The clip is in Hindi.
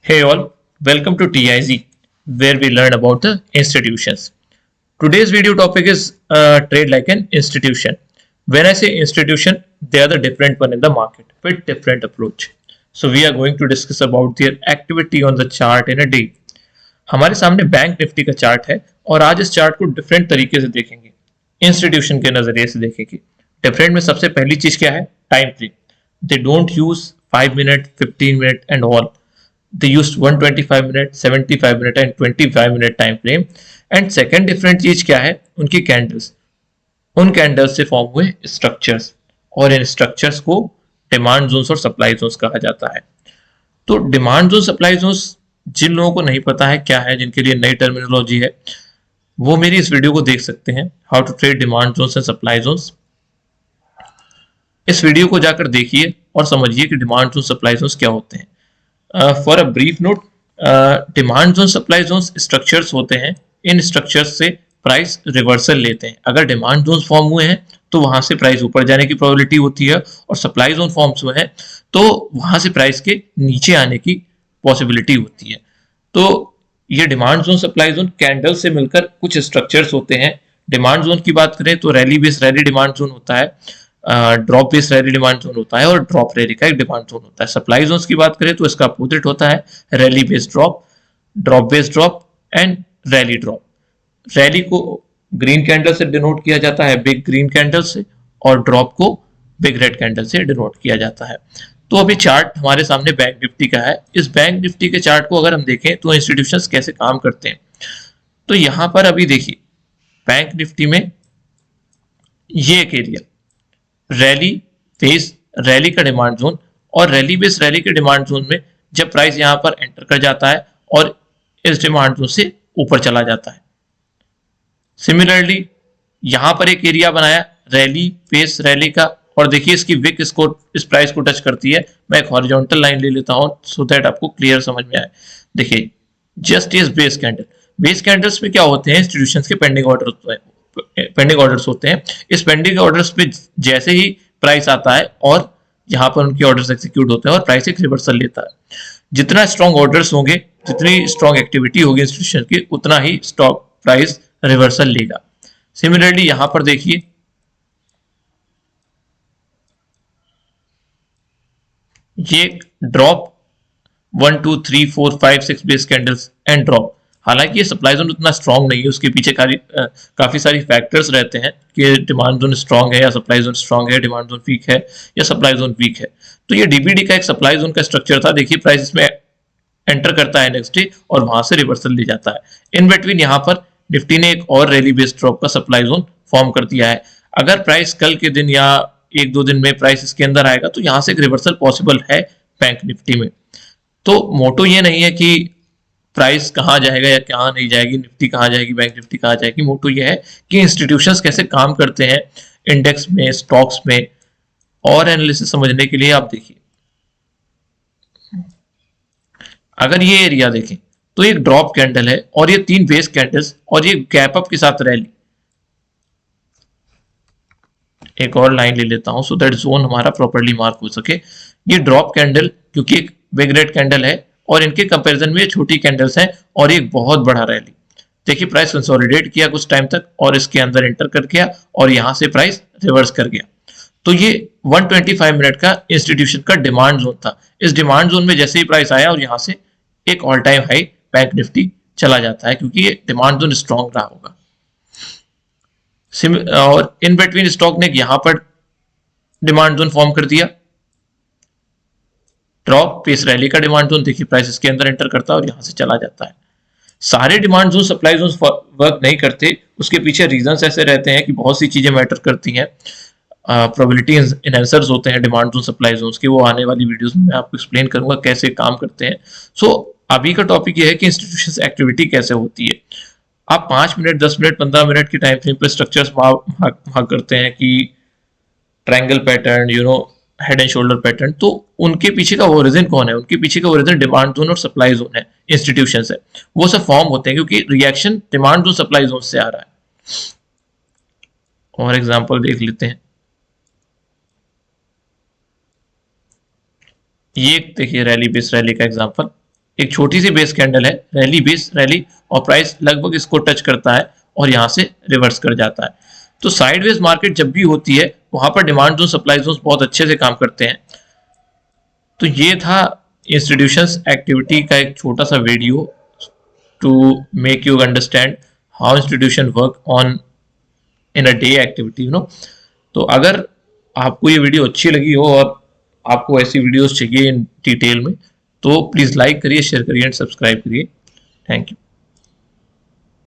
Hey all, welcome to TIZ, where we learn about the institutions. Today's video topic is trade like an institution. When I say institution, they are the different one in the market with different approach. So we are going to discuss about their activity on the chart in a day. हमारे सामने बैंक निफ्टी का चार्ट है और आज इस चार्ट को डिफरेंट तरीके से देखेंगे, इंस्टीट्यूशन के नजरिए से देखेंगे। डिफरेंट में सबसे पहली चीज क्या है? Time frame. They don't use 5 minute 15 minute and all, they used 125 minute 75 minute and 25 minute time frame. And second different चीज क्या है? उनकी कैंडल्स। उन कैंडल्स से फॉर्म हुए स्ट्रक्चर्स, और इन स्ट्रक्चर्स को डिमांड जोन्स और सप्लाई जोन्स कहा जाता है। तो डिमांड जोन सप्लाई जोन्स जिन लोगों को नहीं पता है क्या है, जिनके लिए नई टर्मिनोलॉजी है, वो मेरी इस वीडियो को देख सकते हैं, how to trade demand zones and supply zones. इस वीडियो को जाकर देखिए और समझिए कि डिमांड जोन सप्लाई जोन्स क्या होते हैं। For a brief note, demand zone supply zone structures होते हैं। इन स्ट्रक्चर्स से प्राइस रिवर्सल लेते हैं। अगर डिमांड जोन फॉर्म हुए हैं तो वहां से प्राइस ऊपर जाने की प्रोबेबिलिटी होती है, और सप्लाई जोन फॉर्म्स हुए हैं तो वहां से प्राइस के नीचे आने की पॉसिबिलिटी होती है। तो ये demand zone supply zone candle से मिलकर कुछ स्ट्रक्चर्स होते हैं। डिमांड जोन की बात करें तो rally based rally demand zone होता है, drop based rally demand zone होता है, और ड्रॉप रैली का एक डिमांड जोन होता है। सप्लाई जोन्स की बात करें तो इसका अपोजिट होता है, rally based drop, drop based drop and rally drop. Rally को ग्रीन कैंडल से डिनोट किया जाता है, बिग ग्रीन कैंडल से, और ड्रॉप को बिग रेड कैंडल से डिनोट किया जाता है। तो अभी चार्ट हमारे सामने बैंक निफ्टी का है। इस बैंक निफ्टी के चार्ट को अगर हम देखें तो इंस्टीट्यूशंस कैसे काम करते हैं, तो यहां पर अभी देखिए बैंक निफ्टी में ये एक एरिया रैली बेस रैली का डिमांड जोन, और रैली बेस रैली के डिमांड जोन में जब प्राइस यहां पर एंटर कर जाता है और इस डिमांड जोन से ऊपर चला जाता है। सिमिलरली यहां पर एक एरिया बनाया रैली बेस रैली का, और देखिए इसकी विक इसको इस प्राइस को टच करती है। मैं एक हॉरिजॉन्टल लाइन ले लेता हूं सो दैट आपको क्लियर समझ में आए। देखिए just is base candle. Base candles में क्या होते हैं? इंस्टीट्यूशंस के पेंडिंग ऑर्डर होते हैं, पेंडिंग ऑर्डर्स होते हैं। इस पेंडिंग ऑर्डर्स पे जैसे ही प्राइस आता है और यहाँ पर उनके ऑर्डर्स एग्जीक्यूट होते हैं और प्राइस एक रिवर्सल लेता है। जितना स्ट्रॉन्ग ऑर्डर्स होंगे, जितनी स्ट्रॉन्ग एक्टिविटी होगी इंस्टीट्यूशन की, उतना ही स्टॉक प्राइस रिवर्सल लेगा। सिमिलरली यहां पर देखिए ये drop 1 2 3 4 5 6 base candles and drop. हालांकि ये सप्लाई जोन उतना स्ट्रांग नहीं है, उसके पीछे काफी सारी फैक्टर्स रहते हैं कि डिमांड जोन स्ट्रांग है या सप्लाई जोन स्ट्रांग है, डिमांड जोन वीक है या सप्लाई जोन वीक है। तो ये डीबीडी का एक सप्लाई जोन का स्ट्रक्चर था। देखिए प्राइस इसमें एंटर करता है नेक्स्ट डे और वहां से रिवर्सल ले जाता है। इन बिटवीन यहाँ पर निफ्टी ने एक और रैली बेस्ड ड्रॉप का सप्लाई जोन फॉर्म कर दिया है। अगर प्राइस कल के दिन या एक दो दिन में प्राइस इसके अंदर आएगा तो यहां से एक रिवर्सल पॉसिबल है बैंक निफ्टी में। तो मोटो ये नहीं है कि प्राइस कहाँ जाएगा या कहाँ नहीं जाएगी, निफ्टी कहाँ जाएगी, बैंक निफ्टी कहाँ जाएगी। मोटो ये है कि इंस्टीट्यूशंस कैसे काम करते हैं इंडेक्स में, स्टॉक्स में। और एनालिसिस समझने के लिए आप देखिए, अगर ये एरिया देखें तो एक ड्रॉप कैंडल है और ये 3 बेस कैंडल्स और ये गैप अप के साथ रैली। एक और लाइन ले लेता हूं सो दैट जोन हमारा प्रॉपर्ली मार्क हो सके। ये ड्रॉप कैंडल क्योंकि एक बिग रेड कैंडल है और इनके कंपैरिजन में छोटी कैंडल्स हैं, और एक बहुत बड़ा रैली। देखिए प्राइस कंसोलिडेट किया कुछ टाइम तक और इसके अंदर एंटर कर गया और यहां से प्राइस रिवर्स कर गया। तो ये 125 मिनट का इंस्टीट्यूशन का डिमांड जोन था। इस डिमांड जोन में जैसे ही प्राइस आया और यहां से एक all time high bank Nifty चला जाता है, क्योंकि ये डिमांड जोन स्ट्रॉन्ग रहा होगा। और इन बिटवीन स्टॉक ने यहां पर डिमांड जोन फॉर्म कर दिया, ड्रॉप पेस रैली का डिमांड जोन। देखिए प्राइस इसके अंदर एंटर करता है और यहां से चला जाता है। सारे demand zone supply zone work नहीं करते, उसके पीछे रीजंस ऐसे रहते हैं कि बहुत सी चीजें मैटर करती हैं। प्रोबेबिलिटी एनहांसर्स होते हैं डिमांड जोन सप्लाई जोन्स के, वो आने वाली वीडियोस में मैं आपको एक्सप्लेन करूंगा कैसे काम करते हैं। सो अभी का टॉपिक ये है कि इंस्टीट्यूशन एक्टिविटी कैसे होती है। आप 5 मिनट 10 मिनट 15 मिनट की टाइम फ्रेम पर स्ट्रक्चर्स मार्क करते हैं कि triangle pattern, head and shoulder pattern. तो उनके पीछे का ओरिजिन कौन है? उनके पीछे का ओरिजिन डिमांड जोन और सप्लाई जोन है, इंस्टीट्यूशन है। वो सब फॉर्म होते हैं क्योंकि reaction demand zone supply zone से आ रहा है। और एग्जांपल देख लेते हैं। ये देखिए रैली बेस रैली का एग्जांपल। एक छोटी सी बेस कैंडल है, रैली बेस रैली, और प्राइस लगभग इसको टच करता है और यहाँ से रिवर्स कर जाता है। तो साइडवेज मार्केट जब भी होती है वहां पर डिमांड जोन सप्लाई जोन बहुत अच्छे से काम करते हैं। तो ये था इंस्टीट्यूशंस एक्टिविटी का एक छोटा सा video to make you understand how institution work on in a day activity, तो अगर आपको ये वीडियो अच्छी लगी हो और आपको ऐसी वीडियोस चाहिए इन डिटेल में, तो प्लीज़ लाइक करिए, शेयर करिए एंड सब्सक्राइब करिए। Thank you.